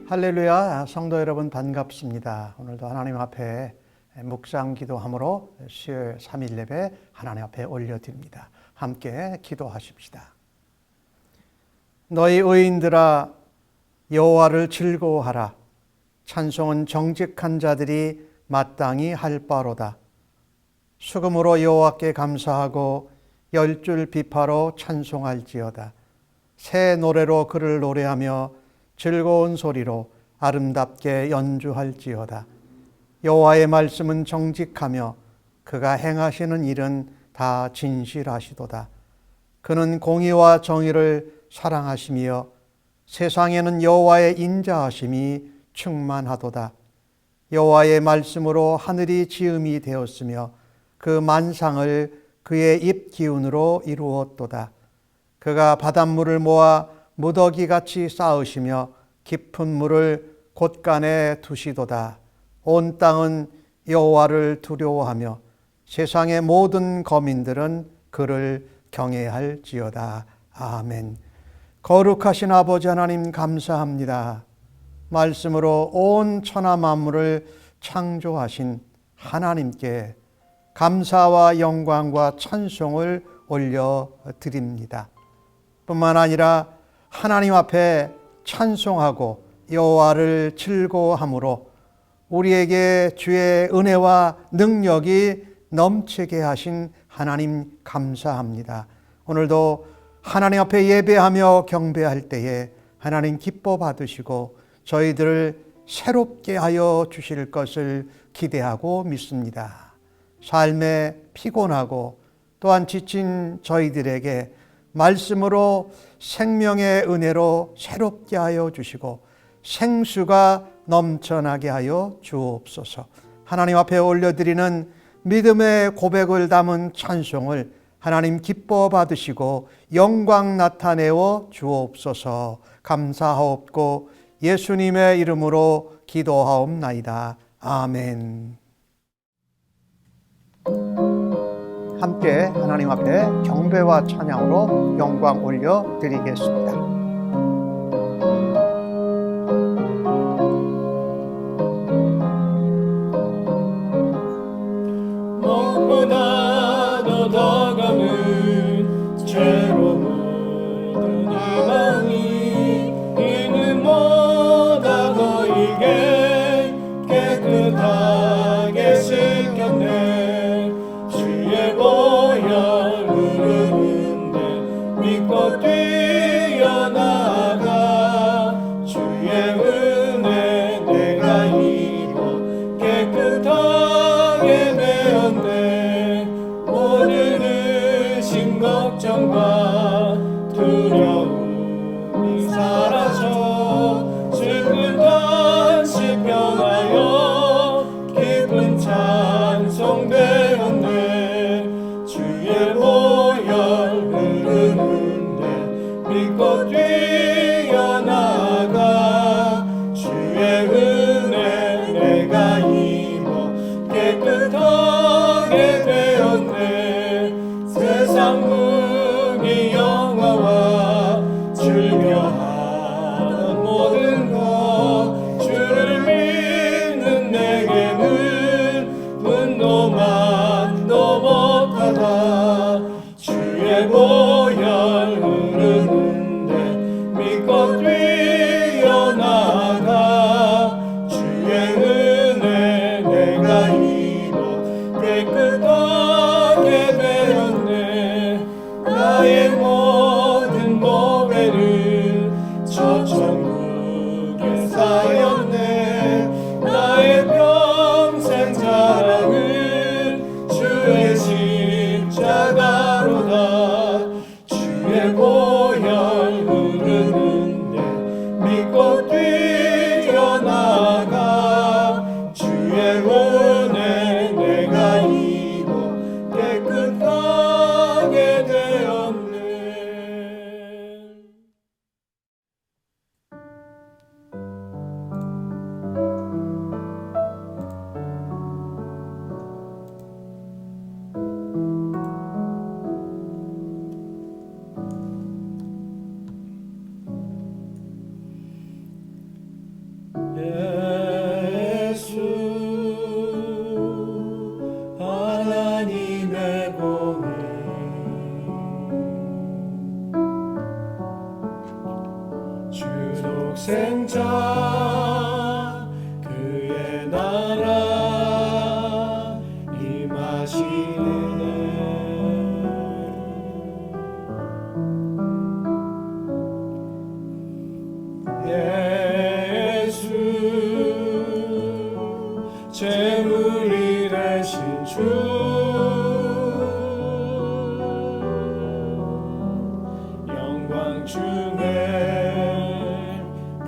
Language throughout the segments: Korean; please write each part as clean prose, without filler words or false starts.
할렐루야, 성도 여러분 반갑습니다. 오늘도 하나님 앞에 묵상 기도함으로 수요일 3일 예배 하나님 앞에 올려드립니다. 함께 기도하십시다. 너희 의인들아 여호와를 즐거워하라. 찬송은 정직한 자들이 마땅히 할 바로다. 수금으로 여호와께 감사하고 열줄 비파로 찬송할지어다. 새 노래로 그를 노래하며 즐거운 소리로 아름답게 연주할지어다. 여호와의 말씀은 정직하며 그가 행하시는 일은 다 진실하시도다. 그는 공의와 정의를 사랑하시며 세상에는 여호와의 인자하심이 충만하도다. 여호와의 말씀으로 하늘이 지음이 되었으며 그 만상을 그의 입 기운으로 이루었도다. 그가 바닷물을 모아 무더기같이 쌓으시며 깊은 물을 곳간에 두시도다. 온 땅은 여호와를 두려워하며 세상의 모든 거민들은 그를 경외할지어다. 아멘. 거룩하신 아버지 하나님 감사합니다. 말씀으로 온 천하 만물을 창조하신 하나님께 감사와 영광과 찬송을 올려드립니다. 뿐만 아니라 하나님 앞에 찬송하고 여호와를 즐거워함으로 우리에게 주의 은혜와 능력이 넘치게 하신 하나님 감사합니다. 오늘도 하나님 앞에 예배하며 경배할 때에 하나님 기뻐 받으시고 저희들을 새롭게 하여 주실 것을 기대하고 믿습니다. 삶에 피곤하고 또한 지친 저희들에게 말씀으로 생명의 은혜로 새롭게 하여 주시고 생수가 넘쳐나게 하여 주옵소서. 하나님 앞에 올려드리는 믿음의 고백을 담은 찬송을 하나님 기뻐 받으시고 영광 나타내어 주옵소서. 감사하옵고 예수님의 이름으로 기도하옵나이다. 아멘. 함께 하나님 앞에 경배와 찬양으로 영광 올려드리겠습니다. 무엇보다 더 다가는 죄로 물든 이 마음이 이는 뭐다 너에게 깨끗하게 씻겼네. 주의 보혈 흐르는데 믿고 뛰어나가 주의 은혜 내가 입어 깨끗하게 되었네. 모든 의심 걱정과 두려움이 사라져 슬픈 단식 변하여 기쁜 찬송 되었네. 주의 보혈 흐르는데 믿고 뛰어나가 주의 은혜 내가 입어 깨끗하게 되었네. 세상 무기 영화와 즐겨하던 모든 것 주를 믿는 내게는 분노만도 못하다. 주의 보혈 흐르는데 믿고 뛰어나가 주의 은혜 내가 입어 주 영광 중에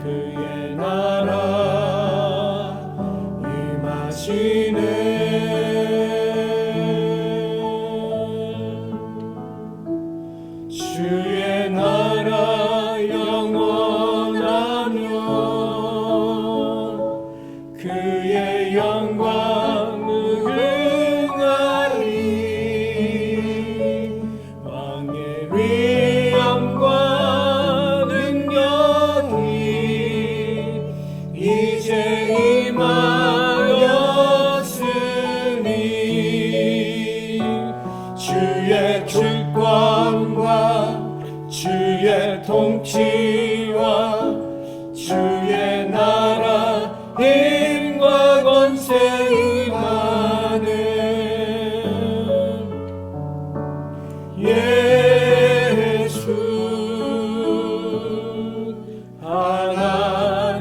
그의 나라 임하시네. 주의 나라 영원하며 그의 영광 무궁하리. 왕의 위엄과 능력이 이제 임하였으니 주의 주권과 주의 통치와 주의 나라 힘과 권세 임하는 예수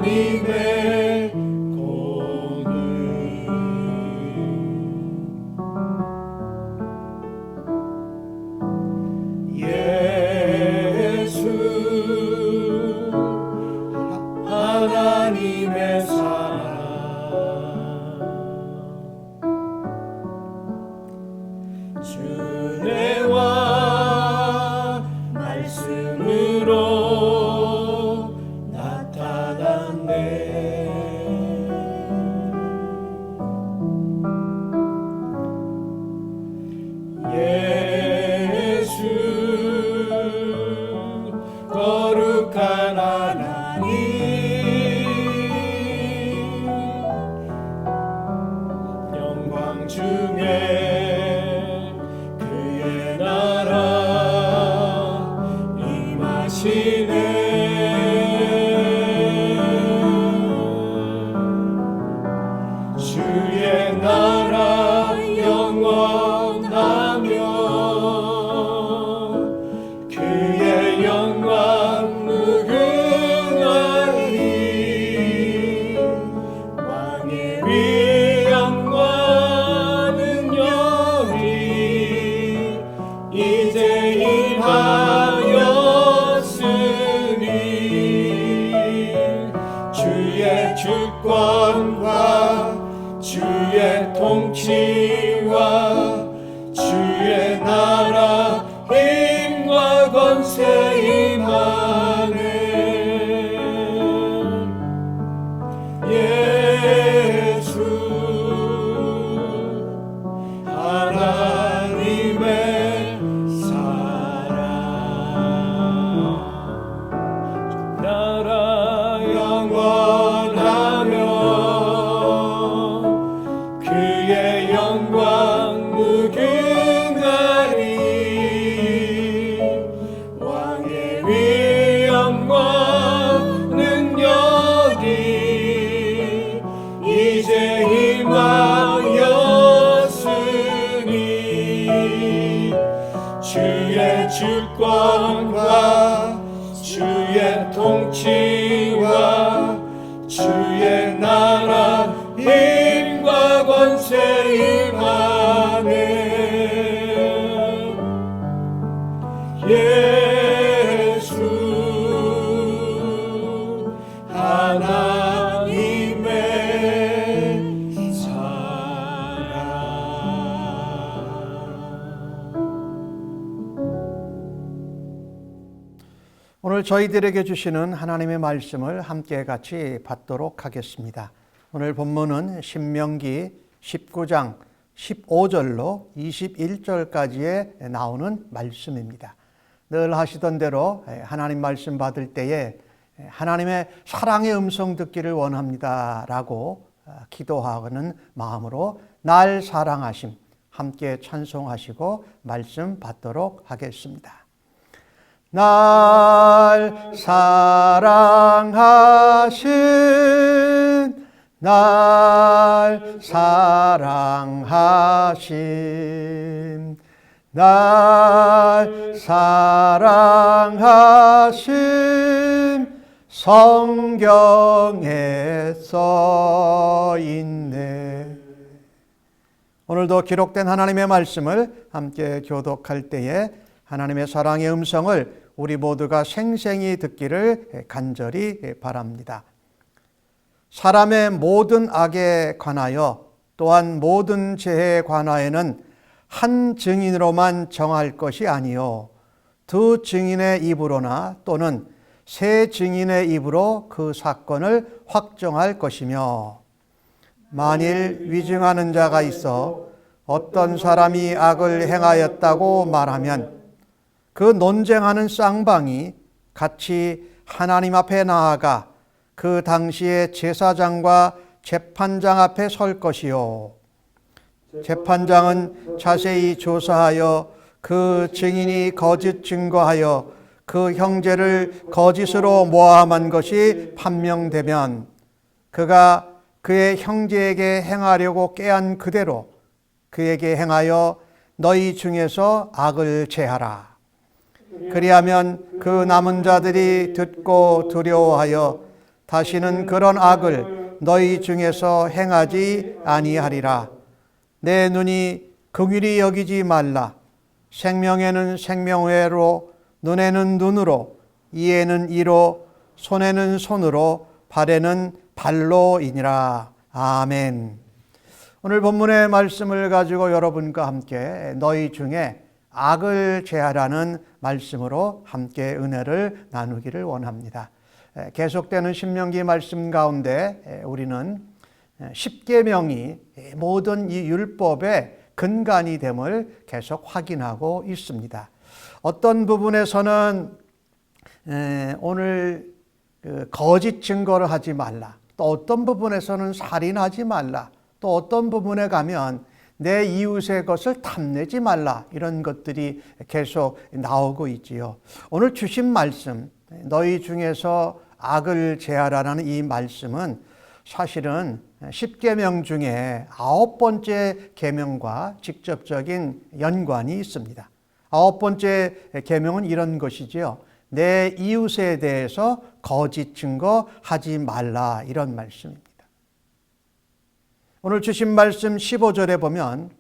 하나님의 공의. 예수 하나님의 사랑. 주내와 말씀으로 나타났네. 예수 거룩한 하나님 영광 중에 그의 나라 임하시네. 주의 나라 영원하며 그의 영광 무궁하리. 왕의 위엄과 능력이 이제 임하였으니 주의 주권과 주의 통치와 주의 나라 힘과 권세 임하네. 예수 하나님의 사랑. 나라 영원하며 그의 영광 무궁하리. 왕의 위엄과 능력이 이제 임하였으니 주의 주권과 주의 통치와 주의 나라 힘과 권세 임하네. 예수 하나님의 사랑. 오늘 저희들에게 주시는 하나님의 말씀을 함께 같이 받도록 하겠습니다. 오늘 본문은 신명기 19장 15절로 21절까지에 나오는 말씀입니다. 늘 하시던 대로 하나님 말씀 받을 때에 하나님의 사랑의 음성 듣기를 원합니다 라고 기도하는 마음으로 날 사랑하심 함께 찬송하시고 말씀 받도록 하겠습니다. 날 사랑하신 날 사랑하신 날 사랑하신 성경에 써 있네. 오늘도 기록된 하나님의 말씀을 함께 교독할 때에 하나님의 사랑의 음성을 우리 모두가 생생히 듣기를 간절히 바랍니다. 사람의 모든 악에 관하여 또한 모든 죄에 관하여는 한 증인으로만 정할 것이 아니요 두 증인의 입으로나 또는 세 증인의 입으로 그 사건을 확정할 것이며, 만일 위증하는 자가 있어 어떤 사람이 악을 행하였다고 말하면 그 논쟁하는 쌍방이 같이 하나님 앞에 나아가 그 당시에 제사장과 재판장 앞에 설 것이요 재판장은 자세히 조사하여 그 증인이 거짓 증거하여 그 형제를 거짓으로 모함한 것이 판명되면 그가 그의 형제에게 행하려고 꾀한 그대로 그에게 행하여 너희 중에서 악을 제하라. 그리하면 그 남은 자들이 듣고 두려워하여 다시는 그런 악을 너희 중에서 행하지 아니하리라. 내 눈이 긍휼히 여기지 말라. 생명에는 생명외로, 눈에는 눈으로, 이에는 이로, 손에는 손으로, 발에는 발로이니라. 아멘. 오늘 본문의 말씀을 가지고 여러분과 함께 너희 중에 악을 제하라는 말씀으로 함께 은혜를 나누기를 원합니다. 계속되는 신명기 말씀 가운데 우리는 십계명이 모든 이 율법의 근간이 됨을 계속 확인하고 있습니다. 어떤 부분에서는 오늘 거짓 증거를 하지 말라, 또 어떤 부분에서는 살인하지 말라, 또 어떤 부분에 가면 내 이웃의 것을 탐내지 말라, 이런 것들이 계속 나오고 있지요. 오늘 주신 말씀, 너희 중에서 악을 제하라는 이 말씀은 사실은 10계명 중에 9번째 계명과 직접적인 연관이 있습니다. 9번째 계명은 이런 것이지요. 내 이웃에 대해서 거짓 증거하지 말라, 이런 말씀입니다. 오늘 주신 말씀 15절에 보면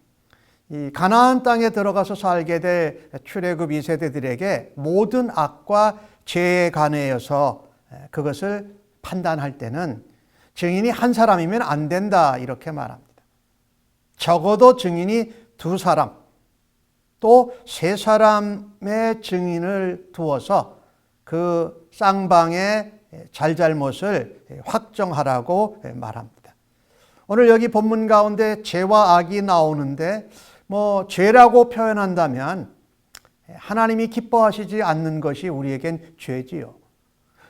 이 가나안 땅에 들어가서 살게 될 출애굽 2세대들에게 모든 악과 죄에 관하여서 그것을 판단할 때는 증인이 한 사람이면 안 된다, 이렇게 말합니다. 적어도 증인이 두 사람, 또 세 사람의 증인을 두어서 그 쌍방의 잘잘못을 확정하라고 말합니다. 오늘 여기 본문 가운데 죄와 악이 나오는데 죄라고 표현한다면 하나님이 기뻐하시지 않는 것이 우리에겐 죄지요.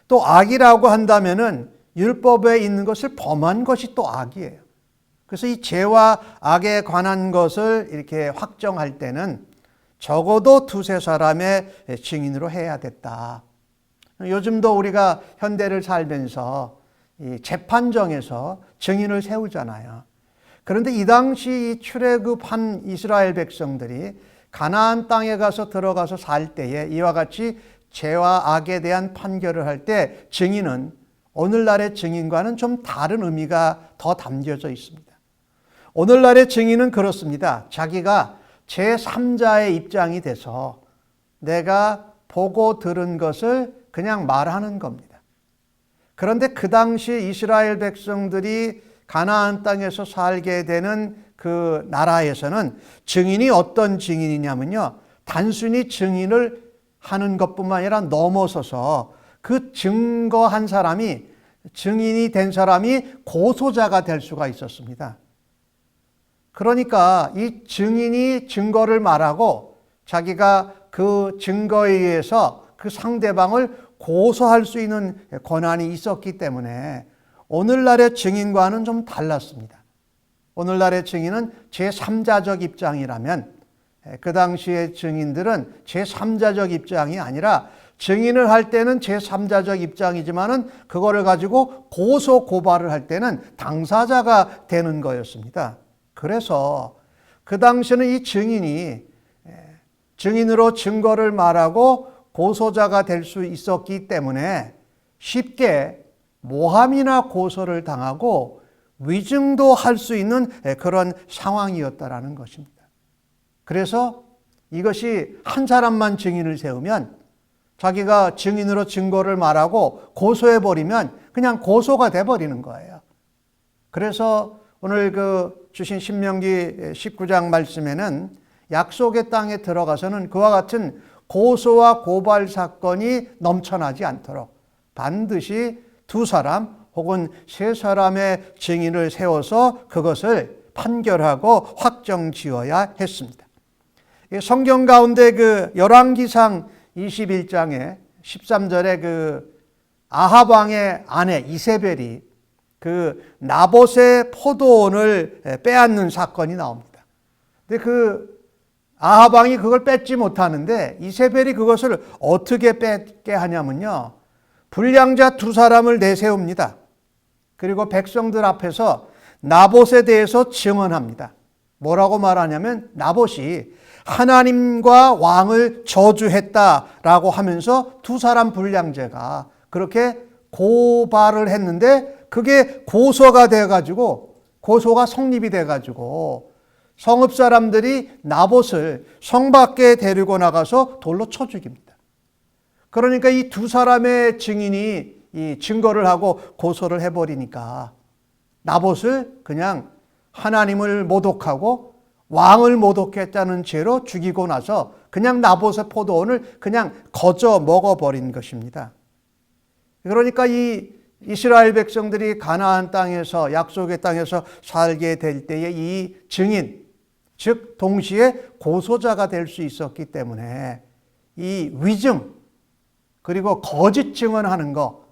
또 악이라고 한다면은 율법에 있는 것을 범한 것이 또 악이에요. 그래서 이 죄와 악에 관한 것을 이렇게 확정할 때는 적어도 두세 사람의 증인으로 해야 됐다. 요즘도 우리가 현대를 살면서 이 재판정에서 증인을 세우잖아요. 그런데 이 당시 출애굽한 이스라엘 백성들이 가나안 땅에 들어가서 살 때에 이와 같이 죄와 악에 대한 판결을 할 때 증인은 오늘날의 증인과는 좀 다른 의미가 더 담겨져 있습니다. 오늘날의 증인은 그렇습니다. 자기가 제3자의 입장이 돼서 내가 보고 들은 것을 그냥 말하는 겁니다. 그런데 그 당시 이스라엘 백성들이 가나안 땅에서 살게 되는 그 나라에서는 증인이 어떤 증인이냐면요, 단순히 증인을 하는 것뿐만 아니라 넘어서서 그 증거한 사람이, 증인이 된 사람이 고소자가 될 수가 있었습니다. 그러니까 이 증인이 증거를 말하고 자기가 그 증거에 의해서 그 상대방을 고소할 수 있는 권한이 있었기 때문에 오늘날의 증인과는 좀 달랐습니다. 오늘날의 증인은 제3자적 입장이라면 그 당시의 증인들은 제3자적 입장이 아니라 증인을 할 때는 제3자적 입장이지만은 그거를 가지고 고소 고발을 할 때는 당사자가 되는 거였습니다. 그래서 그 당시에는 이 증인이 증인으로 증거를 말하고 고소자가 될 수 있었기 때문에 쉽게 모함이나 고소를 당하고 위증도 할 수 있는 그런 상황이었다라는 것입니다. 그래서 이것이 한 사람만 증인을 세우면 자기가 증인으로 증거를 말하고 고소해버리면 그냥 고소가 돼버리는 거예요. 그래서 오늘 주신 신명기 19장 말씀에는 약속의 땅에 들어가서는 그와 같은 고소와 고발 사건이 넘쳐나지 않도록 반드시 2사람 혹은 3사람의 증인을 세워서 그것을 판결하고 확정지어야 했습니다. 성경 가운데 열왕기상 21장에 13절에 아합 왕의 아내 이세벨이 나봇의 포도원을 빼앗는 사건이 나옵니다. 근데 아합 왕이 그걸 뺏지 못하는데 이세벨이 그것을 어떻게 뺏게 하냐면요, 불량자 2사람을 내세웁니다. 그리고 백성들 앞에서 나봇에 대해서 증언합니다. 뭐라고 말하냐면 나봇이 하나님과 왕을 저주했다라고 하면서 2사람 불량자가 그렇게 고발을 했는데 그게 고소가 돼가지고 고소가 성립이 돼가지고 성읍 사람들이 나봇을 성 밖에 데리고 나가서 돌로 쳐 죽입니다. 그러니까 이 2사람의 증인이 이 증거를 하고 고소를 해버리니까 나봇을 그냥 하나님을 모독하고 왕을 모독했다는 죄로 죽이고 나서 그냥 나봇의 포도원을 그냥 거저 먹어버린 것입니다. 그러니까 이 이스라엘 백성들이 가나안 땅에서 약속의 땅에서 살게 될 때에 이 증인, 즉 동시에 고소자가 될 수 있었기 때문에 이 위증 그리고 거짓 증언하는 거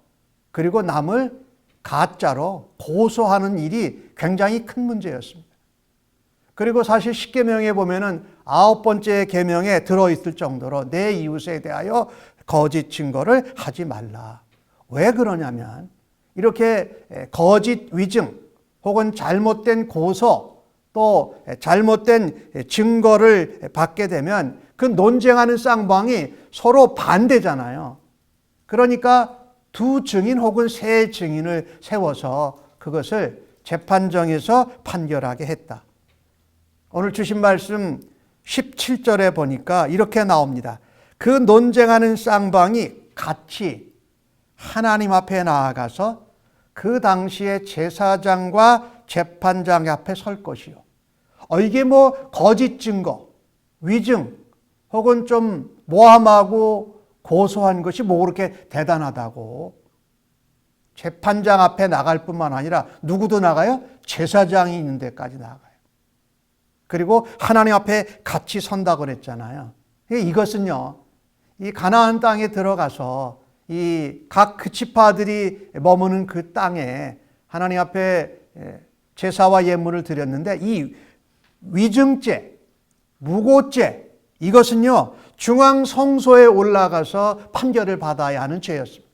그리고 남을 가짜로 고소하는 일이 굉장히 큰 문제였습니다. 그리고 사실 십계명에 보면은 9번째 계명에 들어있을 정도로 내 이웃에 대하여 거짓 증거를 하지 말라. 왜 그러냐면 이렇게 거짓 위증 혹은 잘못된 고소 또 잘못된 증거를 받게 되면 그 논쟁하는 쌍방이 서로 반대잖아요. 그러니까 2 증인 혹은 3 증인을 세워서 그것을 재판정에서 판결하게 했다. 오늘 주신 말씀 17절에 보니까 이렇게 나옵니다. 그 논쟁하는 쌍방이 같이 하나님 앞에 나아가서 그 당시에 제사장과 재판장 앞에 설 것이요. 이게 거짓 증거, 위증 혹은 좀 모함하고 고소한 것이 그렇게 대단하다고. 재판장 앞에 나갈 뿐만 아니라 누구도 나가요? 제사장이 있는 데까지 나가요. 그리고 하나님 앞에 같이 선다고 그랬잖아요. 이것은요, 이 가나안 땅에 들어가서 이 각 지파들이 머무는 그 땅에 하나님 앞에 제사와 예물을 드렸는데 이 위증죄, 무고죄 이것은요 중앙 성소에 올라가서 판결을 받아야 하는 죄였습니다.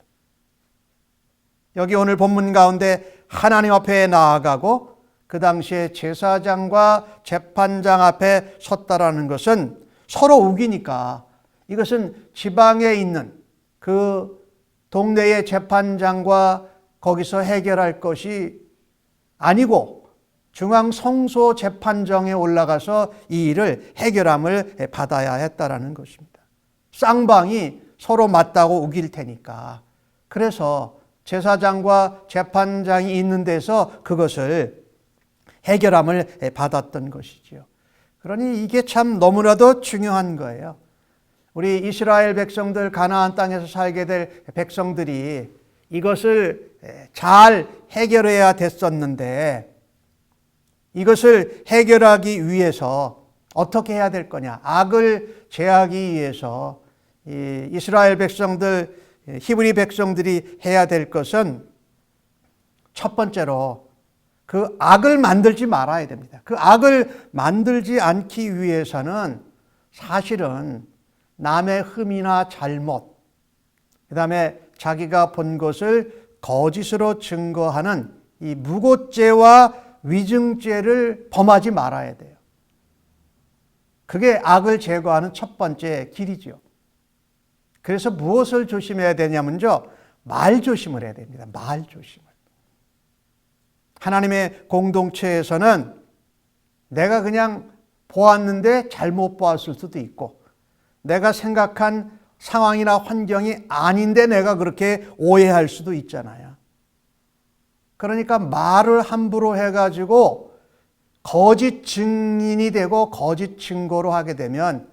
여기 오늘 본문 가운데 하나님 앞에 나아가고 그 당시에 제사장과 재판장 앞에 섰다라는 것은 서로 우기니까 이것은 지방에 있는 그 동네의 재판장과 거기서 해결할 것이 아니고 중앙 성소 재판정에 올라가서 이 일을 해결함을 받아야 했다라는 것입니다. 쌍방이 서로 맞다고 우길 테니까. 그래서 제사장과 재판장이 있는 데서 그것을 해결함을 받았던 것이지요. 그러니 이게 참 너무나도 중요한 거예요. 우리 이스라엘 백성들, 가나안 땅에서 살게 될 백성들이 이것을 잘 해결해야 됐었는데 이것을 해결하기 위해서 어떻게 해야 될 거냐? 악을 제하기 위해서 이스라엘 백성들, 히브리 백성들이 해야 될 것은 첫 번째로 그 악을 만들지 말아야 됩니다. 그 악을 만들지 않기 위해서는 사실은 남의 흠이나 잘못, 그 다음에 자기가 본 것을 거짓으로 증거하는 이 무고죄와 위증죄를 범하지 말아야 돼요. 그게 악을 제거하는 첫 번째 길이죠. 그래서 무엇을 조심해야 되냐면요, 말 조심을 해야 됩니다. 말 조심을. 하나님의 공동체에서는 내가 그냥 보았는데 잘못 보았을 수도 있고, 내가 생각한 상황이나 환경이 아닌데 내가 그렇게 오해할 수도 있잖아요. 그러니까 말을 함부로 해가지고 거짓 증인이 되고 거짓 증거로 하게 되면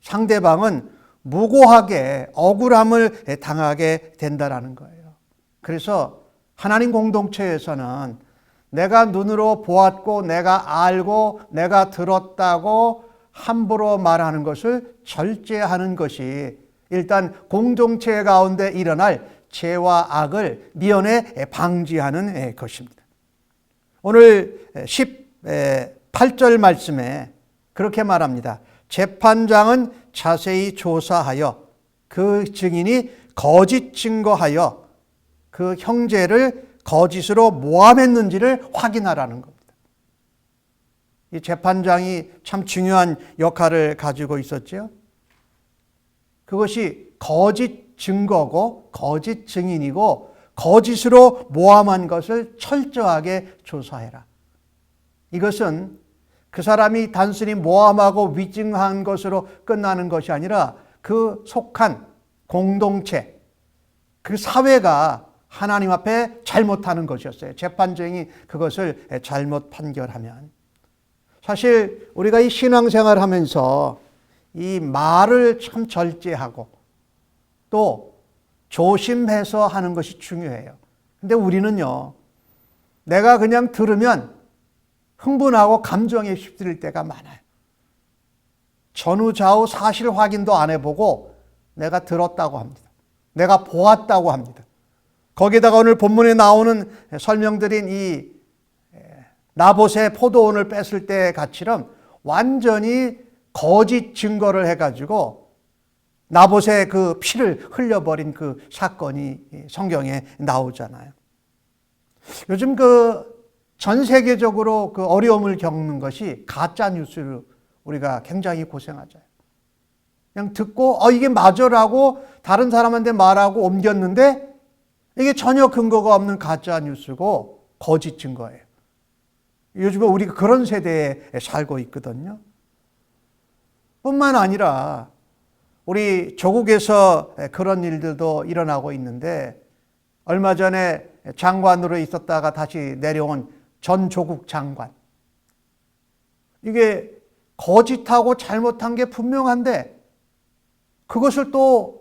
상대방은 무고하게 억울함을 당하게 된다라는 거예요. 그래서 하나님 공동체에서는 내가 눈으로 보았고 내가 알고 내가 들었다고 함부로 말하는 것을 절제하는 것이 일단 공동체 가운데 일어날 죄와 악을 미연에 방지하는 것입니다. 오늘 18절 말씀에 그렇게 말합니다. 재판장은 자세히 조사하여 그 증인이 거짓 증거하여 그 형제를 거짓으로 모함했는지를 확인하라는 겁니다. 이 재판장이 참 중요한 역할을 가지고 있었죠. 그것이 거짓 증거고 거짓 증인이고 거짓으로 모함한 것을 철저하게 조사해라. 이것은 그 사람이 단순히 모함하고 위증한 것으로 끝나는 것이 아니라 그 속한 공동체, 그 사회가 하나님 앞에 잘못하는 것이었어요. 재판장이 그것을 잘못 판결하면. 사실 우리가 이 신앙생활을 하면서 이 말을 참 절제하고 또 조심해서 하는 것이 중요해요. 근데 우리는요, 내가 그냥 들으면 흥분하고 감정에 휩쓸릴 때가 많아요. 전후 좌우 사실 확인도 안 해보고 내가 들었다고 합니다. 내가 보았다고 합니다. 거기다가 오늘 본문에 나오는 설명드린 이 나봇의 포도원을 뺐을 때 같이럼 완전히 거짓 증거를 해가지고 나봇의 그 피를 흘려버린 그 사건이 성경에 나오잖아요. 요즘 전 세계적으로 그 어려움을 겪는 것이 가짜 뉴스를 우리가 굉장히 고생하잖아요. 그냥 듣고 이게 맞아라고 다른 사람한테 말하고 옮겼는데 이게 전혀 근거가 없는 가짜 뉴스고 거짓 증거예요. 요즘에 우리가 그런 세대에 살고 있거든요. 뿐만 아니라 우리 조국에서 그런 일들도 일어나고 있는데 얼마 전에 장관으로 있었다가 다시 내려온 전 조국 장관. 이게 거짓하고 잘못한 게 분명한데 그것을 또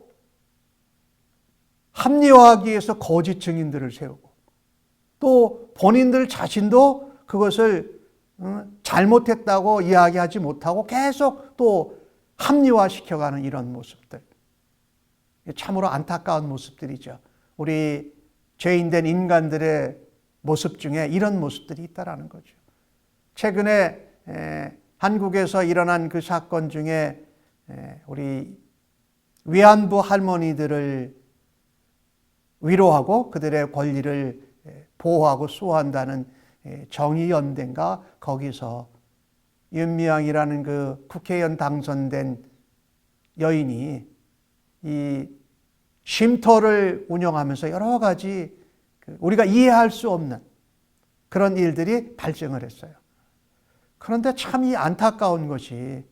합리화하기 위해서 거짓 증인들을 세우고 또 본인들 자신도 그것을 잘못했다고 이야기하지 못하고 계속 또 합리화시켜가는 이런 모습들. 참으로 안타까운 모습들이죠. 우리 죄인된 인간들의 모습 중에 이런 모습들이 있다라는 거죠. 최근에 한국에서 일어난 그 사건 중에 우리 위안부 할머니들을 위로하고 그들의 권리를 보호하고 수호한다는 정의연대인가 거기서 윤미향이라는 그 국회의원 당선된 여인이 이 쉼터를 운영하면서 여러 가지 우리가 이해할 수 없는 그런 일들이 발생을 했어요. 그런데 참 이 안타까운 것이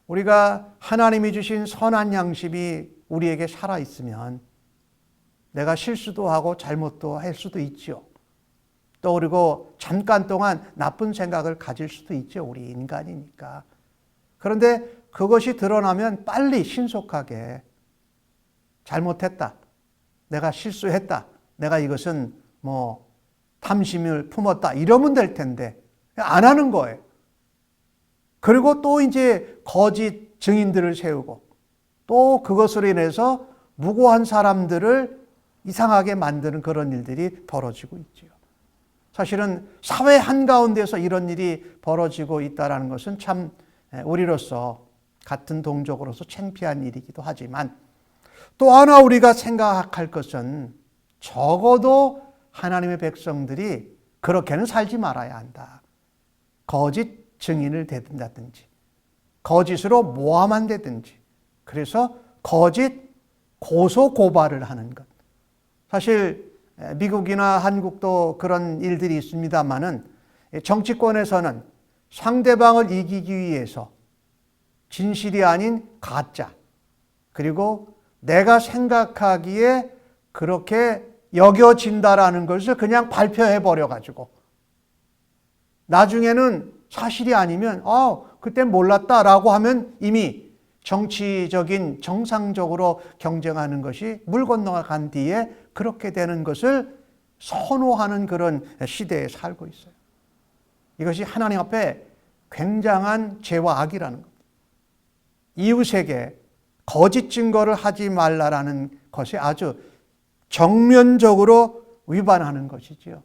우리가 하나님이 주신 선한 양심이 우리에게 살아있으면 내가 실수도 하고 잘못도 할 수도 있죠. 또 그리고 잠깐 동안 나쁜 생각을 가질 수도 있죠. 우리 인간이니까. 그런데 그것이 드러나면 빨리 신속하게 잘못했다. 내가 실수했다. 내가 이것은 탐심을 품었다. 이러면 될 텐데 안 하는 거예요. 그리고 또 이제 거짓 증인들을 세우고 또 그것으로 인해서 무고한 사람들을 이상하게 만드는 그런 일들이 벌어지고 있죠. 사실은 사회 한가운데서 이런 일이 벌어지고 있다는 것은 참 우리로서 같은 동족으로서 창피한 일이기도 하지만 또 하나 우리가 생각할 것은 적어도 하나님의 백성들이 그렇게는 살지 말아야 한다. 거짓 증인을 대든다든지 거짓으로 모함한다든지 그래서 거짓 고소 고발을 하는 것. 사실 미국이나 한국도 그런 일들이 있습니다만은 정치권에서는 상대방을 이기기 위해서 진실이 아닌 가짜, 그리고 내가 생각하기에 그렇게 여겨진다라는 것을 그냥 발표해 버려가지고 나중에는 사실이 아니면 그땐 몰랐다라고 하면 이미 정치적인 정상적으로 경쟁하는 것이 물 건너간 뒤에 그렇게 되는 것을 선호하는 그런 시대에 살고 있어요. 이것이 하나님 앞에 굉장한 죄와 악이라는 겁니다. 이웃에게 거짓 증거를 하지 말라라는 것이 아주 정면적으로 위반하는 것이지요.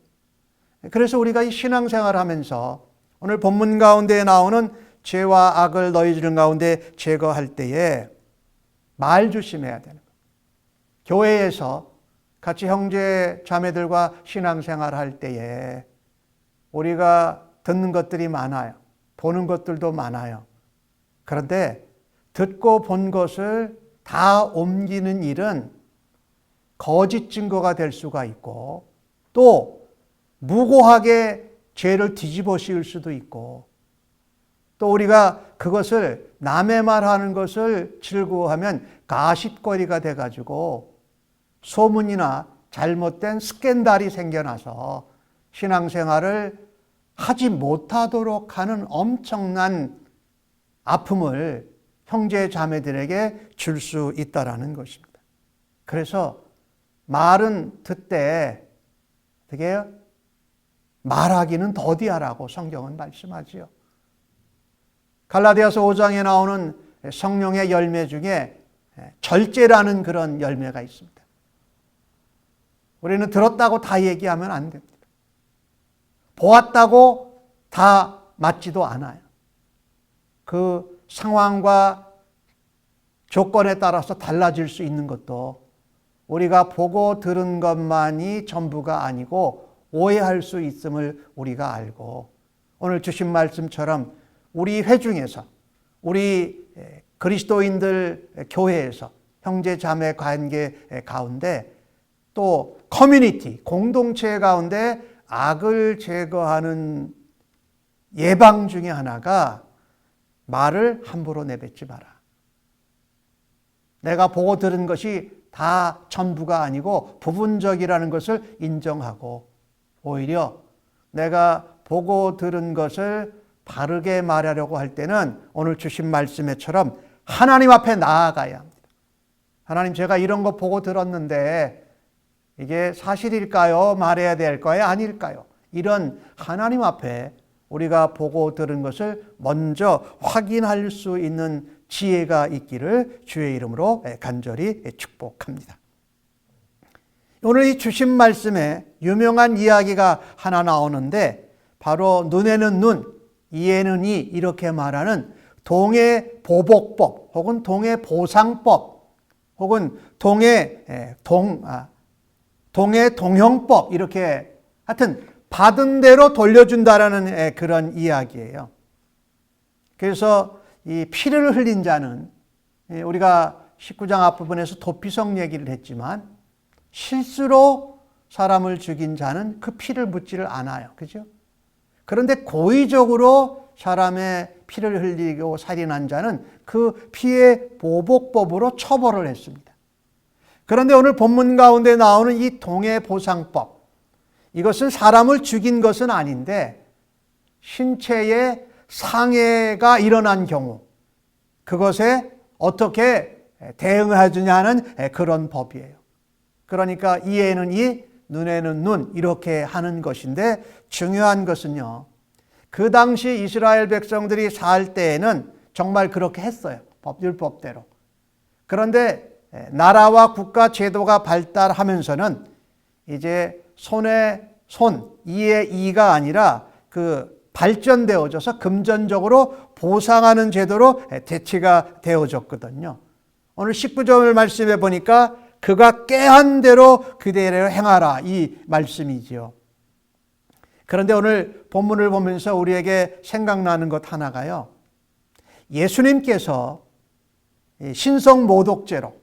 그래서 우리가 이 신앙생활을 하면서 오늘 본문 가운데 나오는 죄와 악을 너희들 가운데 제거할 때에 말 조심해야 되는 거예요. 교회에서 같이 형제 자매들과 신앙생활을 할 때에 우리가 듣는 것들이 많아요. 보는 것들도 많아요. 그런데 듣고 본 것을 다 옮기는 일은 거짓 증거가 될 수가 있고 또 무고하게 죄를 뒤집어 씌울 수도 있고 또 우리가 그것을 남의 말하는 것을 즐거워하면 가십거리가 돼가지고 소문이나 잘못된 스캔들이 생겨나서 신앙생활을 하지 못하도록 하는 엄청난 아픔을 형제 자매들에게 줄 수 있다라는 것입니다. 그래서 말은 듣되 어떻게 해요? 말하기는 더디하라고 성경은 말씀하지요. 갈라디아서 5장에 나오는 성령의 열매 중에 절제라는 그런 열매가 있습니다. 우리는 들었다고 다 얘기하면 안 됩니다. 보았다고 다 맞지도 않아요. 그 상황과 조건에 따라서 달라질 수 있는 것도 우리가 보고 들은 것만이 전부가 아니고 오해할 수 있음을 우리가 알고 오늘 주신 말씀처럼 우리 회중에서 우리 그리스도인들 교회에서 형제 자매 관계 가운데 또 커뮤니티 공동체 가운데 악을 제거하는 예방 중에 하나가 말을 함부로 내뱉지 마라. 내가 보고 들은 것이 다 전부가 아니고 부분적이라는 것을 인정하고 오히려 내가 보고 들은 것을 바르게 말하려고 할 때는 오늘 주신 말씀에처럼 하나님 앞에 나아가야 합니다. 하나님, 제가 이런 거 보고 들었는데 이게 사실일까요? 말해야 될까요? 아닐까요? 이런 하나님 앞에 우리가 보고 들은 것을 먼저 확인할 수 있는 지혜가 있기를 주의 이름으로 간절히 축복합니다. 오늘 이 주신 말씀에 유명한 이야기가 하나 나오는데 바로 눈에는 눈, 이에는 이 이렇게 말하는 동해 보복법 혹은 동해 보상법 혹은 동해 동형법 이렇게 하여튼 받은 대로 돌려준다라는 그런 이야기예요. 그래서 이 피를 흘린 자는 우리가 19장 앞부분에서 도피성 얘기를 했지만 실수로 사람을 죽인 자는 그 피를 묻지를 않아요. 그죠? 그런데 고의적으로 사람의 피를 흘리고 살인한 자는 그 피의 보복법으로 처벌을 했습니다. 그런데 오늘 본문 가운데 나오는 이 동해보상법, 이것은 사람을 죽인 것은 아닌데 신체에 상해가 일어난 경우 그것에 어떻게 대응하느냐는 그런 법이에요. 그러니까 이에는 이, 눈에는 눈 이렇게 하는 것인데 중요한 것은요. 그 당시 이스라엘 백성들이 살 때에는 정말 그렇게 했어요. 율법대로. 그런데 나라와 국가 제도가 발달하면서는 이제 손에 손, 이에 이가 아니라 그 발전되어져서 금전적으로 보상하는 제도로 대치가 되어졌거든요. 오늘 19절 말씀에 보니까 그가 꾀한 대로 그대로 행하라 이 말씀이지요. 그런데 오늘 본문을 보면서 우리에게 생각나는 것 하나가요. 예수님께서 신성 모독죄로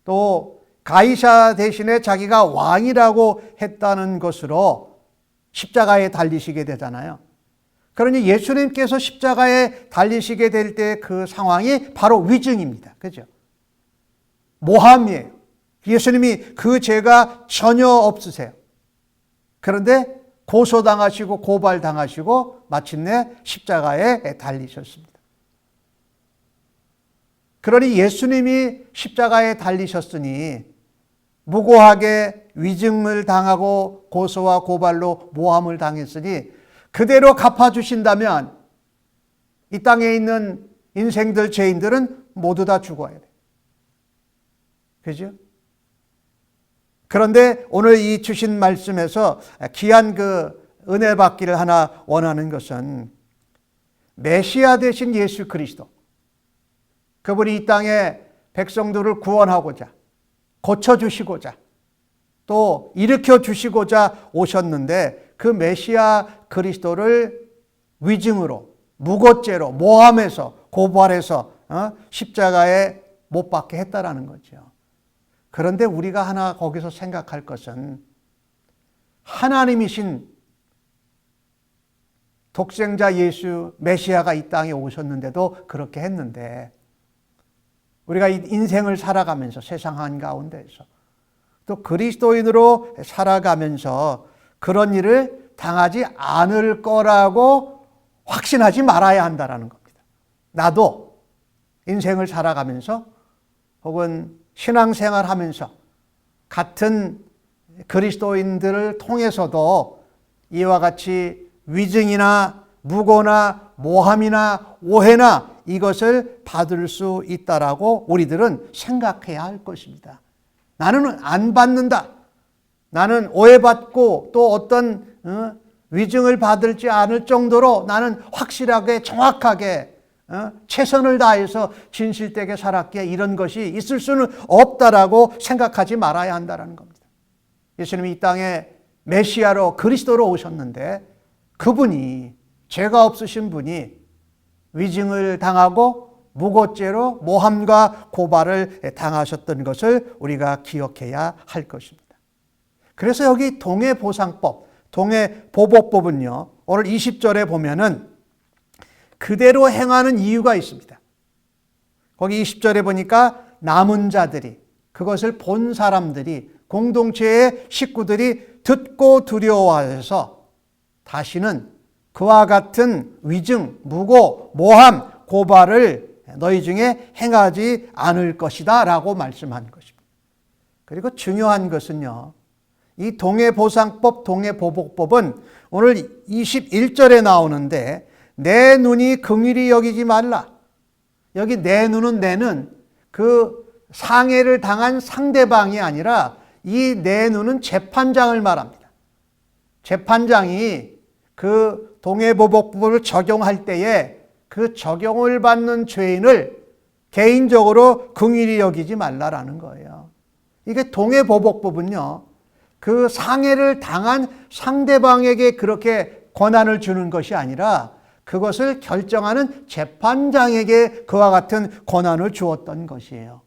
또 가이사 대신에 자기가 왕이라고 했다는 것으로 십자가에 달리시게 되잖아요. 그러니 예수님께서 십자가에 달리시게 될 때 그 상황이 바로 위증입니다. 그죠? 모함이에요. 예수님이 그 죄가 전혀 없으세요. 그런데 고소당하시고 고발당하시고 마침내 십자가에 달리셨습니다. 그러니 예수님이 십자가에 달리셨으니 무고하게 위증을 당하고 고소와 고발로 모함을 당했으니 그대로 갚아주신다면 이 땅에 있는 인생들, 죄인들은 모두 다 죽어야 돼요. 그죠? 그런데 오늘 이 주신 말씀에서 귀한 그 은혜 받기를 하나 원하는 것은 메시아 되신 예수 그리스도, 그분이 이 땅에 백성들을 구원하고자, 고쳐주시고자, 또 일으켜주시고자 오셨는데 그 메시아 그리스도를 위증으로, 무고죄로, 모함해서, 고발해서 십자가에 못 박게 했다라는 거죠. 그런데 우리가 하나 거기서 생각할 것은 하나님이신 독생자 예수 메시아가 이 땅에 오셨는데도 그렇게 했는데 우리가 이 인생을 살아가면서 세상 한가운데에서 또 그리스도인으로 살아가면서 그런 일을 당하지 않을 거라고 확신하지 말아야 한다는 겁니다. 나도 인생을 살아가면서 혹은 신앙생활 하면서 같은 그리스도인들을 통해서도 이와 같이 위증이나 무고나 모함이나 오해나 이것을 받을 수 있다라고 우리들은 생각해야 할 것입니다. 나는 안 받는다. 나는 오해받고 또 어떤 위증을 받을지 않을 정도로 나는 확실하게 정확하게 최선을 다해서 진실되게 살았기에 이런 것이 있을 수는 없다라고 생각하지 말아야 한다는 겁니다. 예수님이 이 땅에 메시아로 그리스도로 오셨는데 그분이 죄가 없으신 분이 위증을 당하고 무고죄로 모함과 고발을 당하셨던 것을 우리가 기억해야 할 것입니다. 그래서 여기 동해보상법, 동해보복법은요, 오늘 20절에 보면은 그대로 행하는 이유가 있습니다. 거기 20절에 보니까 남은 자들이, 그것을 본 사람들이, 공동체의 식구들이 듣고 두려워해서 다시는 그와 같은 위증, 무고, 모함, 고발을 너희 중에 행하지 않을 것이다 라고 말씀한 것입니다. 그리고 중요한 것은요, 이 동해보상법, 동해보복법은 오늘 21절에 나오는데 내 눈이 긍휼히 여기지 말라. 여기 내 눈은 내는 그 상해를 당한 상대방이 아니라 이 내 눈은 재판장을 말합니다. 재판장이 그 동해보복법을 적용할 때에 그 적용을 받는 죄인을 개인적으로 긍휼히 여기지 말라라는 거예요. 이게 동해보복법은요, 그 상해를 당한 상대방에게 그렇게 권한을 주는 것이 아니라 그것을 결정하는 재판장에게 그와 같은 권한을 주었던 것이에요.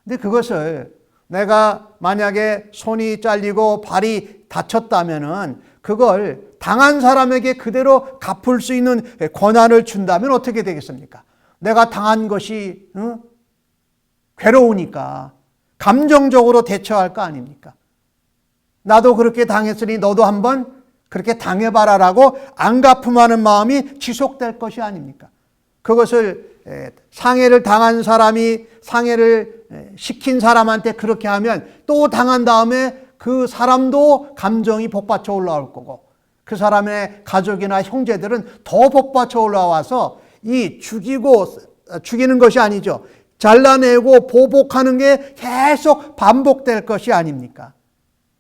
근데 그것을 내가 만약에 손이 잘리고 발이 다쳤다면은 그걸 당한 사람에게 그대로 갚을 수 있는 권한을 준다면 어떻게 되겠습니까? 내가 당한 것이 괴로우니까 감정적으로 대처할 거 아닙니까? 나도 그렇게 당했으니 너도 한번 그렇게 당해봐라라고 안 갚음하는 마음이 지속될 것이 아닙니까? 그것을 상해를 당한 사람이 상해를 시킨 사람한테 그렇게 하면 또 당한 다음에 그 사람도 감정이 복받쳐 올라올 거고 그 사람의 가족이나 형제들은 더 복받쳐 올라와서 이 죽이는 것이 아니죠. 잘라내고 보복하는 게 계속 반복될 것이 아닙니까?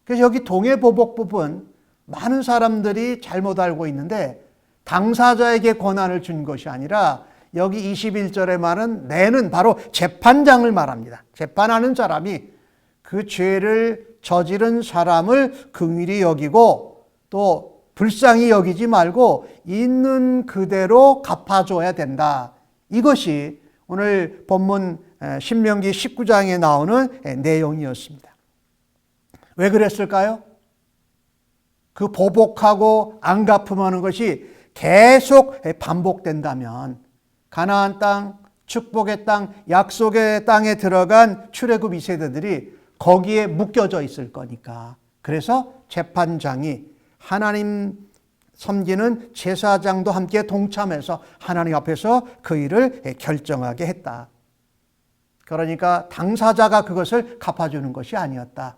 그래서 여기 동해보복법은 많은 사람들이 잘못 알고 있는데 당사자에게 권한을 준 것이 아니라 여기 21절에 말은 내는 바로 재판장을 말합니다. 재판하는 사람이 그 죄를 저지른 사람을 긍휼히 여기고 또 불쌍히 여기지 말고 있는 그대로 갚아줘야 된다. 이것이 오늘 본문 신명기 19장에 나오는 내용이었습니다. 왜 그랬을까요? 그 보복하고 안 갚음하는 것이 계속 반복된다면 가나안 땅, 축복의 땅, 약속의 땅에 들어간 출애굽 2세대들이 거기에 묶여져 있을 거니까. 그래서 재판장이 하나님 섬기는 제사장도 함께 동참해서 하나님 앞에서 그 일을 결정하게 했다. 그러니까 당사자가 그것을 갚아주는 것이 아니었다.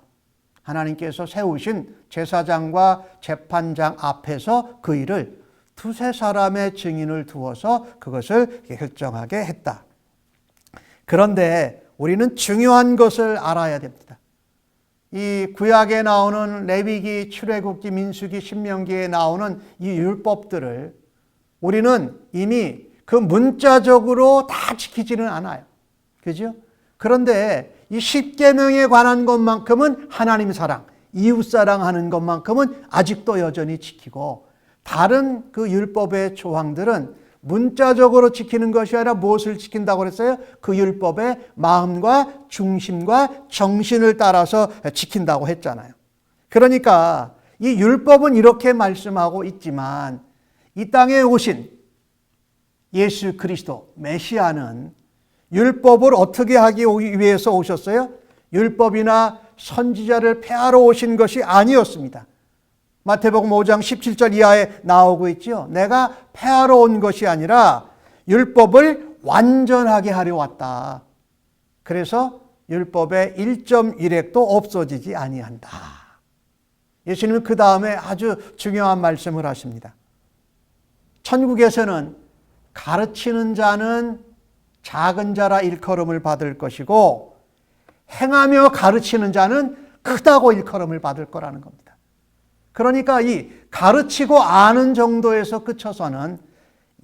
하나님께서 세우신 제사장과 재판장 앞에서 그 일을 두세 사람의 증인을 두어서 그것을 결정하게 했다. 그런데 우리는 중요한 것을 알아야 됩니다. 이 구약에 나오는 레위기, 출애굽기, 민수기, 신명기에 나오는 이 율법들을 우리는 이미 그 문자적으로 다 지키지는 않아요. 그죠? 그런데 이 10계명에 관한 것만큼은 하나님 사랑, 이웃 사랑하는 것만큼은 아직도 여전히 지키고, 다른 그 율법의 조항들은 문자적으로 지키는 것이 아니라 무엇을 지킨다고 그랬어요? 그 율법의 마음과 중심과 정신을 따라서 지킨다고 했잖아요. 그러니까 이 율법은 이렇게 말씀하고 있지만 이 땅에 오신 예수 그리스도 메시아는 율법을 어떻게 하기 위해서 오셨어요? 율법이나 선지자를 폐하러 오신 것이 아니었습니다. 마태복음 5장 17절 이하에 나오고 있죠. 내가 폐하러 온 것이 아니라 율법을 완전하게 하려 왔다. 그래서 율법의 1.1획도 없어지지 아니한다. 예수님은 그 다음에 아주 중요한 말씀을 하십니다. 천국에서는 가르치는 자는 작은 자라 일컬음을 받을 것이고 행하며 가르치는 자는 크다고 일컬음을 받을 거라는 겁니다. 그러니까 이 가르치고 아는 정도에서 그쳐서는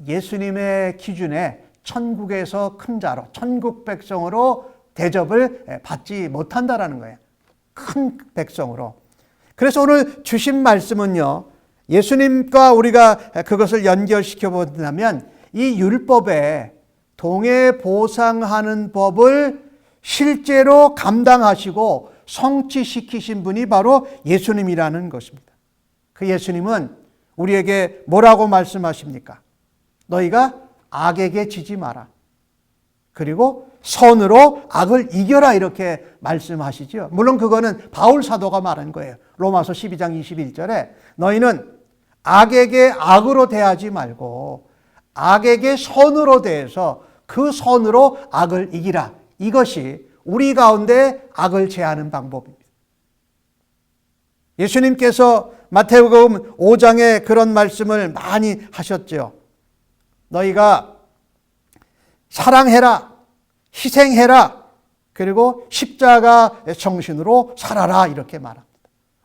예수님의 기준에 천국에서 큰 자로, 천국 백성으로 대접을 받지 못한다라는 거예요. 큰 백성으로. 그래서 오늘 주신 말씀은요, 예수님과 우리가 그것을 연결시켜 본다면 이 율법에 동해보상하는 법을 실제로 감당하시고 성취시키신 분이 바로 예수님이라는 것입니다. 그 예수님은 우리에게 뭐라고 말씀하십니까? 너희가 악에게 지지 마라. 그리고 선으로 악을 이겨라, 이렇게 말씀하시죠. 물론 그거는 바울 사도가 말한 거예요. 로마서 12장 21절에 너희는 악에게 악으로 대하지 말고 악에게 선으로 대해서 그 선으로 악을 이기라. 이것이 우리 가운데 악을 제하는 방법입니다. 예수님께서 마태복음 5장에 그런 말씀을 많이 하셨죠. 너희가 사랑해라, 희생해라, 그리고 십자가 정신으로 살아라, 이렇게 말합니다.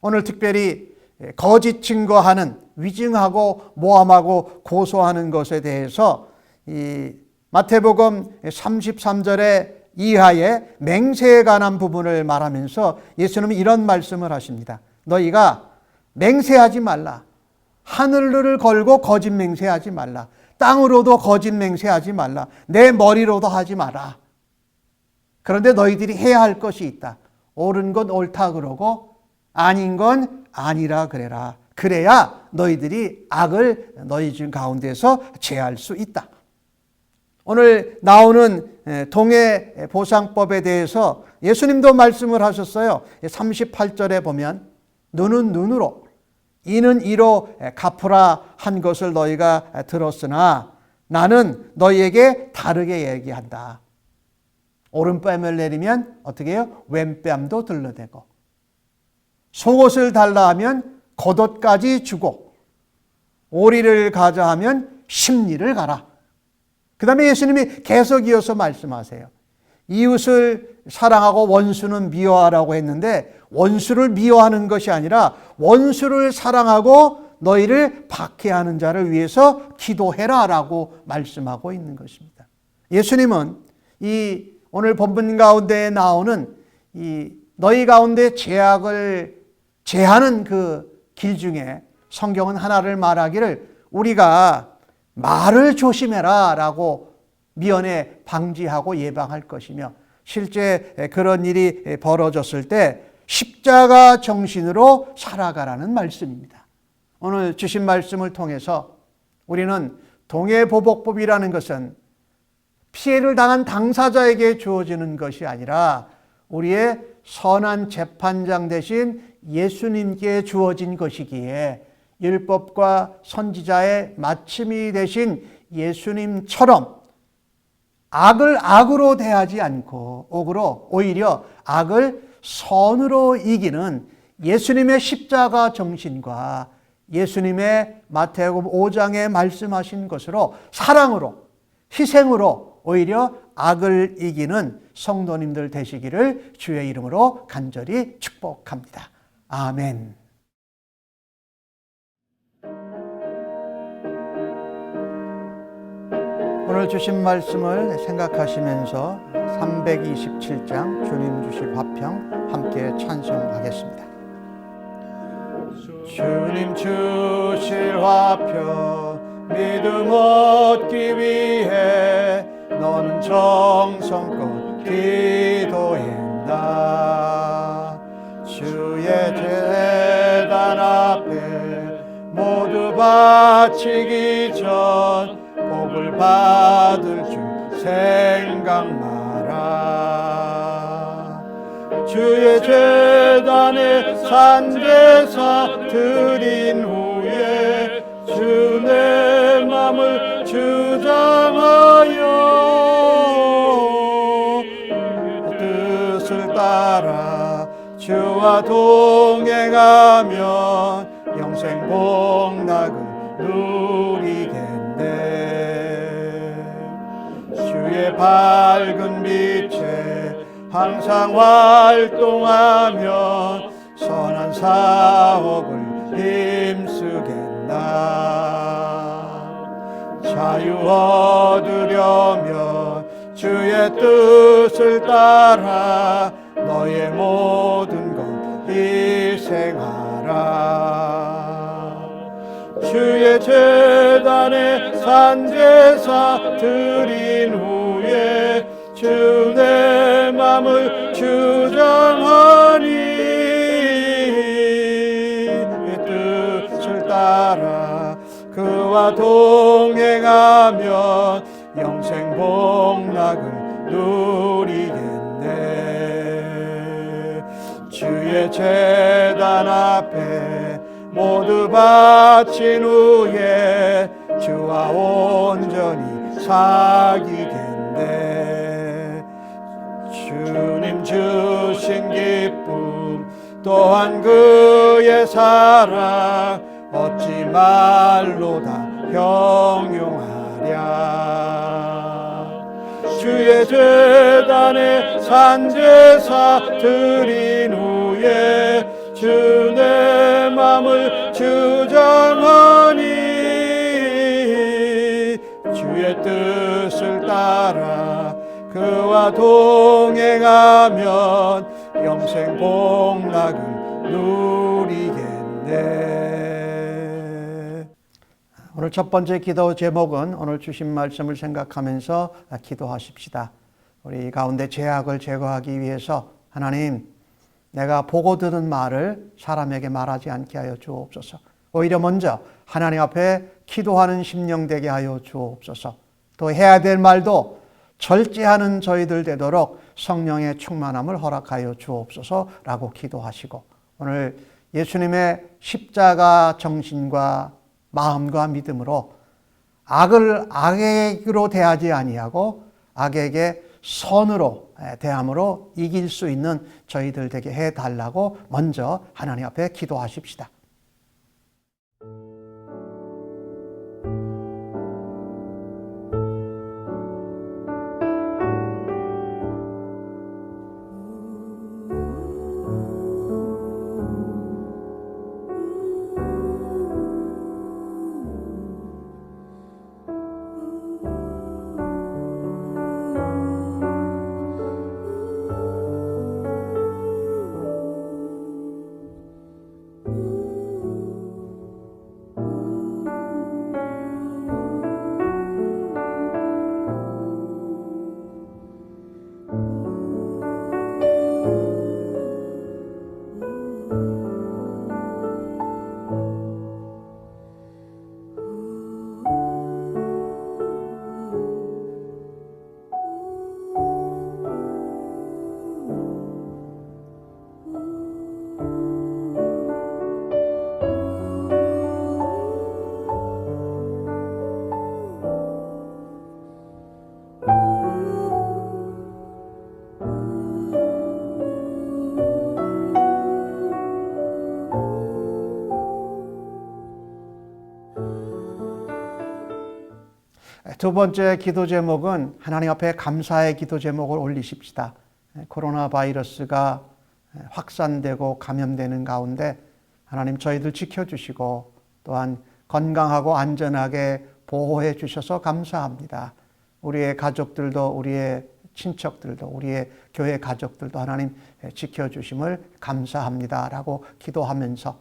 오늘 특별히 거짓 증거하는, 위증하고 모함하고 고소하는 것에 대해서 이 마태복음 33절의 이하의 맹세에 관한 부분을 말하면서 예수님은 이런 말씀을 하십니다. 너희가 맹세하지 말라. 하늘을 걸고 거짓 맹세하지 말라. 땅으로도 거짓 맹세하지 말라. 내 머리로도 하지 마라. 그런데 너희들이 해야 할 것이 있다. 옳은 건 옳다 그러고 아닌 건 아니라 그래라. 그래야 너희들이 악을 너희 중 가운데서 제할 수 있다. 오늘 나오는 동해보상법에 대해서 예수님도 말씀을 하셨어요. 38절에 보면 눈은 눈으로, 이는 이로 갚으라 한 것을 너희가 들었으나 나는 너희에게 다르게 얘기한다. 오른뺨을 내리면 어떻게 해요? 왼뺨도 들러대고, 속옷을 달라 하면 겉옷까지 주고, 오리를 가자 하면 십리를 가라. 그 다음에 예수님이 계속 이어서 말씀하세요. 이웃을 사랑하고 원수는 미워하라고 했는데 원수를 미워하는 것이 아니라 원수를 사랑하고 너희를 박해하는 자를 위해서 기도해라 라고 말씀하고 있는 것입니다. 예수님은 이 오늘 본문 가운데 나오는 이 너희 가운데 죄악을 제하는 그 길 중에 성경은 하나를 말하기를 우리가 말을 조심해라 라고 미연에 방지하고 예방할 것이며 실제 그런 일이 벌어졌을 때 십자가 정신으로 살아가라는 말씀입니다. 오늘 주신 말씀을 통해서 우리는 동해보복법이라는 것은 피해를 당한 당사자에게 주어지는 것이 아니라 우리의 선한 재판장 대신 예수님께 주어진 것이기에 율법과 선지자의 마침이 되신 예수님처럼 악을 악으로 대하지 않고 오히려 악을 선으로 이기는 예수님의 십자가 정신과 예수님의 마태복음 5장에 말씀하신 것으로 사랑으로 희생으로 오히려 악을 이기는 성도님들 되시기를 주의 이름으로 간절히 축복합니다. 아멘. 오늘 주신 말씀을 생각하시면서 327장 주님 주실 화평 함께 찬송하겠습니다. 주님 주실 화평 믿음 얻기 위해 너는 정성껏 기도했나. 주의 제단 앞에 모두 바치기 전 복을 받을 줄 생각 마라. 주의 제단에 산제사 드린 후에 주 내 맘을 주장하여 뜻을 따라 주와 동행하면 영생 복락을 누리겠네. 주의 밝은 빛에 항상 활동하며 선한 사업을 힘쓰겠나. 자유 얻으려면 주의 뜻을 따라 너의 모든 것 희생하라. 주의 제단에 산제사 드린 후에 주 내 맘을 주장하니 뜻을 따라 그와 동행하면 영생 복락을 누리겠네. 주의 제단 앞에 모두 바친 후에 주와 온전히 사귀겠네. 주님 주신 기쁨 또한 그의 사랑 어찌 말로 다 형용하랴. 주의 제단에 산제사 드린 후에 주 내 맘을 주장하니 주의 뜻을 따라 그와 동행하면 영생 복락을 누리겠네. 오늘 첫 번째 기도 제목은 오늘 주신 말씀을 생각하면서 기도하십시다. 우리 가운데 죄악을 제거하기 위해서 하나님, 내가 보고 듣는 말을 사람에게 말하지 않게 하여 주옵소서. 오히려 먼저 하나님 앞에 기도하는 심령 되게 하여 주옵소서. 또 해야 될 말도 절제하는 저희들 되도록 성령의 충만함을 허락하여 주옵소서라고 기도하시고, 오늘 예수님의 십자가 정신과 마음과 믿음으로 악을 악으로 대하지 아니하고 악에게 선으로 대함으로 이길 수 있는 저희들 되게 해달라고 먼저 하나님 앞에 기도하십시다. 두 번째 기도 제목은 하나님 앞에 감사의 기도 제목을 올리십시다. 코로나 바이러스가 확산되고 감염되는 가운데 하나님 저희들 지켜주시고 또한 건강하고 안전하게 보호해 주셔서 감사합니다. 우리의 가족들도 우리의 친척들도 우리의 교회 가족들도 하나님 지켜주심을 감사합니다 라고 기도하면서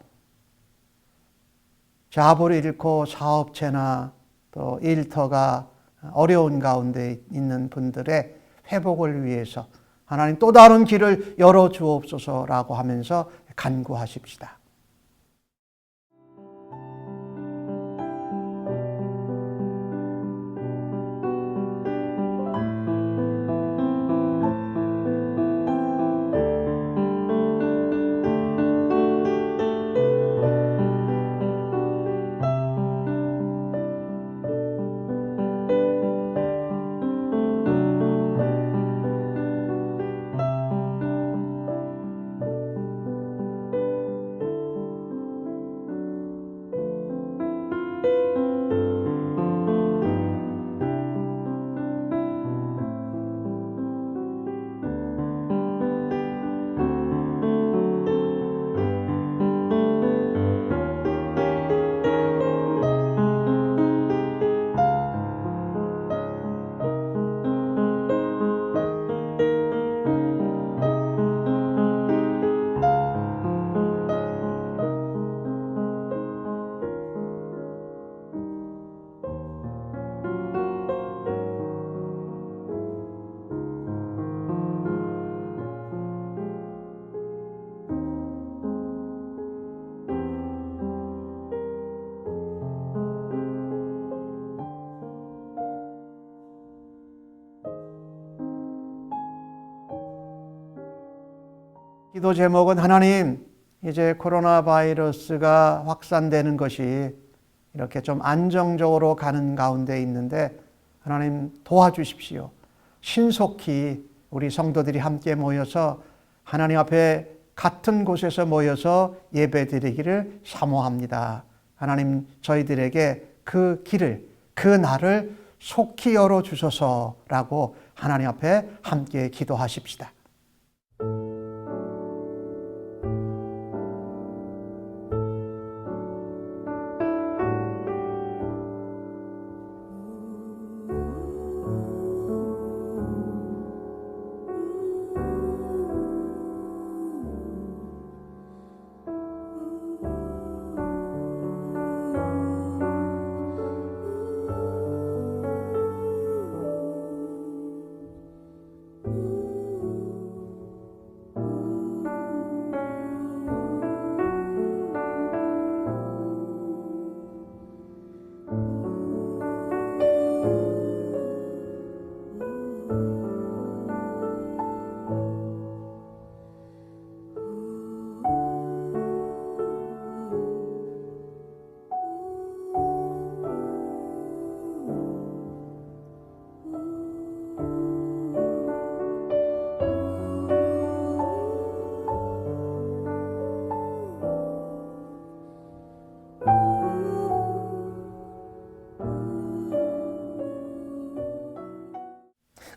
잡을 잃고 사업체나 또 일터가 어려운 가운데 있는 분들의 회복을 위해서 하나님 또 다른 길을 열어주옵소서라고 하면서 간구하십시다. 기도 제목은 하나님, 이제 코로나 바이러스가 확산되는 것이 이렇게 좀 안정적으로 가는 가운데 있는데 하나님 도와주십시오. 신속히 우리 성도들이 함께 모여서 하나님 앞에 같은 곳에서 모여서 예배드리기를 사모합니다. 하나님 저희들에게 그 길을, 그 날을 속히 열어주소서라고 하나님 앞에 함께 기도하십시다.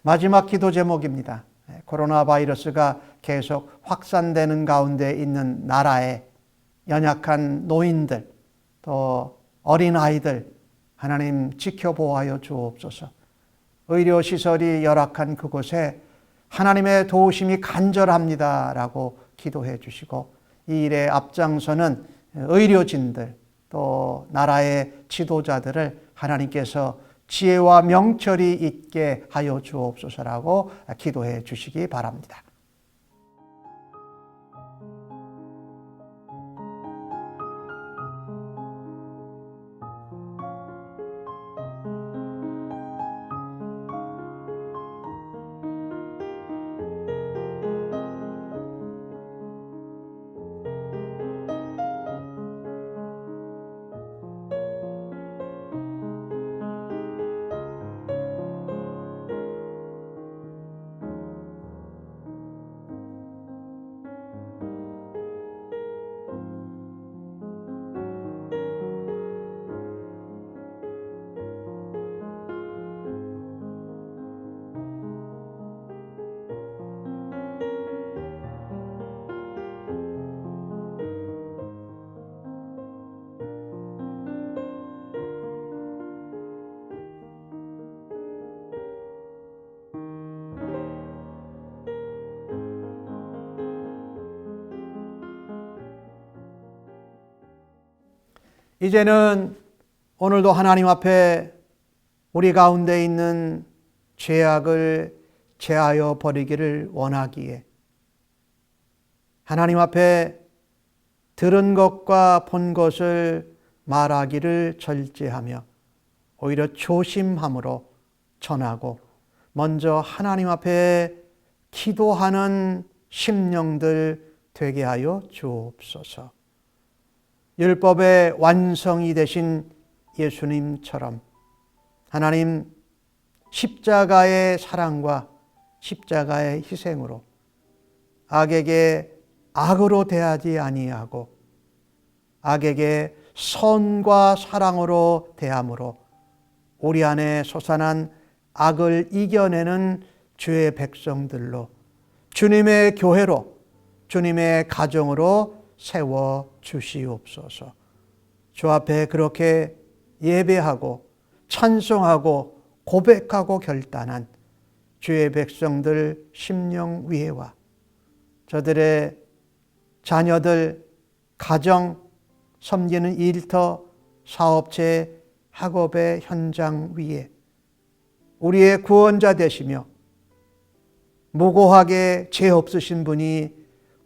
마지막 기도 제목입니다. 코로나 바이러스가 계속 확산되는 가운데 있는 나라에 연약한 노인들, 또 어린아이들 하나님 지켜보아여 주옵소서. 의료시설이 열악한 그곳에 하나님의 도우심이 간절합니다 라고 기도해 주시고 이 일에 앞장서는 의료진들 또 나라의 지도자들을 하나님께서 지혜와 명철이 있게 하여 주옵소서라고 기도해 주시기 바랍니다. 이제는 오늘도 하나님 앞에 우리 가운데 있는 죄악을 제하여 버리기를 원하기에 하나님 앞에 들은 것과 본 것을 말하기를 절제하며 오히려 조심함으로 전하고 먼저 하나님 앞에 기도하는 심령들 되게 하여 주옵소서. 율법의 완성이 되신 예수님처럼 하나님 십자가의 사랑과 십자가의 희생으로 악에게 악으로 대하지 아니하고 악에게 선과 사랑으로 대함으로 우리 안에 솟아난 악을 이겨내는 주의 백성들로 주님의 교회로 주님의 가정으로 세워 주시옵소서. 주 앞에 그렇게 예배하고 찬송하고 고백하고 결단한 주의 백성들 심령 위에와 저들의 자녀들, 가정, 섬기는 일터, 사업체, 학업의 현장 위에 우리의 구원자 되시며 무고하게 죄 없으신 분이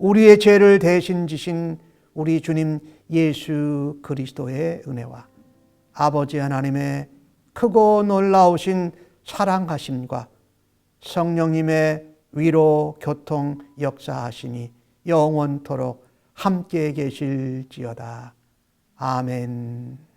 우리의 죄를 대신 지신 우리 주님 예수 그리스도의 은혜와 아버지 하나님의 크고 놀라우신 사랑하심과 성령님의 위로 교통 역사하시니 영원토록 함께 계실지어다. 아멘.